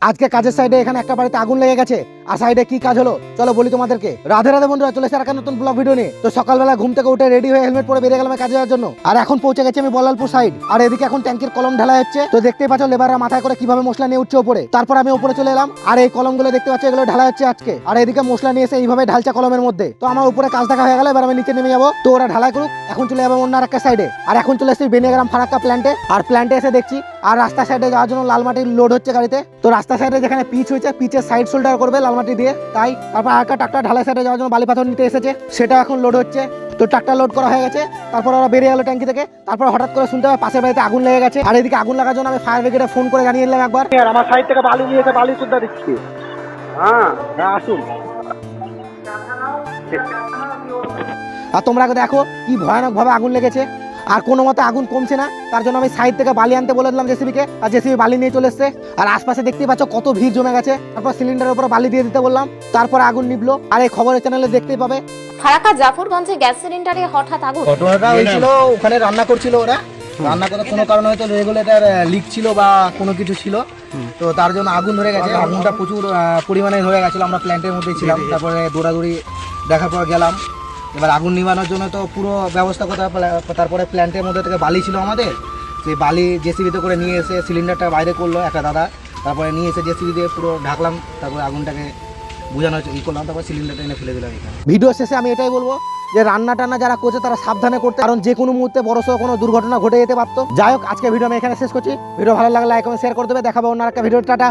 আজকে কাজের সাইডে এখানে একটা বাড়িতে আগুন লেগে গেছে। আর সাইডে কি কাজ হলো চলো বলি তোমাদেরকে। রাধে রাধে বন্ধুরা, চলে এসে একটা নতুন ব্লগ ভিডিও নিয়ে। তো সকালবেলা ঘুম থেকে উঠে রেডি হয়ে হেলমেট পরে বেরিয়ে গেলাম কাজে যাওয়ার জন্য। আর এখন পৌঁছে গেছি আমি বল্লালপুর সাইড। আর এদিকে এখন ট্যাঙ্কির কলম ঢালা হচ্ছে। তো দেখতেই পাচ্ছ লেবাররা মাথায় করে কিভাবে মশলা নিয়ে উঠছে উপরে। তারপর আমি উপরে চলে এলাম। আর এই কলমগুলো দেখতে পাচ্ছ, এগুলো ঢালা হচ্ছে আজকে। আর এদিকে মশলা নিয়ে এসে এইভাবে ঢালছে কলমের মধ্যে। তো আমার উপরে কাজ দেখা হয়ে গেল, এবার আমি নিচে নেমে যাবো। তো ওরা ঢালাই করুক, এখন চলে যাবো অন্য একটা সাইডে। আর এখন চলে এসেছি বেনিয়াগ্রাম ফারাক্কা প্ল্যান্টে। আর প্ল্যান্টে এসে দেখছি আর রাস্তা সাইডে যাওয়ার জন্য লাল মাটি লোড হচ্ছে গাড়িতে। তো রাস্তা সাইডে যেখানে পিচ হয়েছে, পিচের সাইড শোল্ডার করবে লাল মাটি দিয়ে। তাই তারপর আর একটা ট্রাক্টর ঢালাই সাইডে যাওয়ার জন্য বালি পাথর নিতে এসেছে, সেটা এখন লোড হচ্ছে। তো ট্রাক্টর লোড করা হয়ে গেছে। তারপর ওরা বেরিয়ে গেল ট্যাঙ্কি থেকে। তারপর হঠাৎ করে শুনতে হবে পাশের বাড়িতে আগুন লেগে গেছে। আর এদিকে আগুন লাগার জন্য আমি ফায়ার ব্রিগেডে ফোন করে জানিয়ে দিলাম একবার। আর আমার সাইড থেকে বালি নিয়ে এসে বালি সুদ্ধা দিচ্ছি। হ্যাঁ আসুন। আর তোমরা দেখো কি ভয়ানক ভাবে আগুন লেগেছে। আর কোনো মতে আগুন কমছে না, তার জন্য আমি সাইড থেকে বালি আনতে বলে দিলাম জেসিবিকে। আর জেসিবি বালি নিয়ে চলে এসছে। আর আশপাশে দেখতেই পাচ্ছ কত ভিড় জমে গেছে। তারপর সিলিন্ডারের উপরে বালি দিয়ে দিতে বললাম। তারপর আগুন নিভলো। আর এই খবরের চ্যানেলে দেখতেই পাবে। ফারাক্কা জাফরগঞ্জে গ্যাস সিলিন্ডারে হঠাৎ আগুন। ঘটনাটা হয়েছিল ওখানে রান্না করছিল ওরা। রান্না করার কোনো কারণে হয়তো রেগুলেটর লিক ছিল বা কোনো কিছু ছিল। তো তার জন্য আগুন ধরে গেছে। আগুনটা প্রচুর পরিমাণে ধরে গেছিলো। আমরা প্ল্যান্টের মধ্যেই ছিলাম। তারপরে দৌড়াদৌড়ি দেখার পর গেলাম। এবার আগুন নিভানোর জন্য তো পুরো ব্যবস্থা করতে হবে। তারপরে প্ল্যান্টের মধ্যে থেকে বালি ছিল আমাদের, সেই বালি জেসিবিতে করে নিয়ে এসে সিলিন্ডারটা বাইরে করলো একটা দাদা। তারপরে নিয়ে এসে জেসিবি দিয়ে পুরো ঢাকলাম। তারপরে আগুনটাকে বোঝানো করলাম। তারপর সিলিন্ডারটা এনে ফেলে দিলাম এখানে। ভিডিও শেষে আমি এটাই বলবো যে রান্না টান্না যারা করছে তারা সাবধানে করতে, কারণ যে কোনো মুহূর্তে বড়সড় কোনো দুর্ঘটনা ঘটে যেতে পারতো। যাই হোক, আজকে ভিডিও আমি এখানে শেষ করছি। ভিডিও ভালো লাগলে লাইক কমেন্ট শেয়ার করে দেবে। দেখাবো অন্য একটা ভিডিও। টাটা।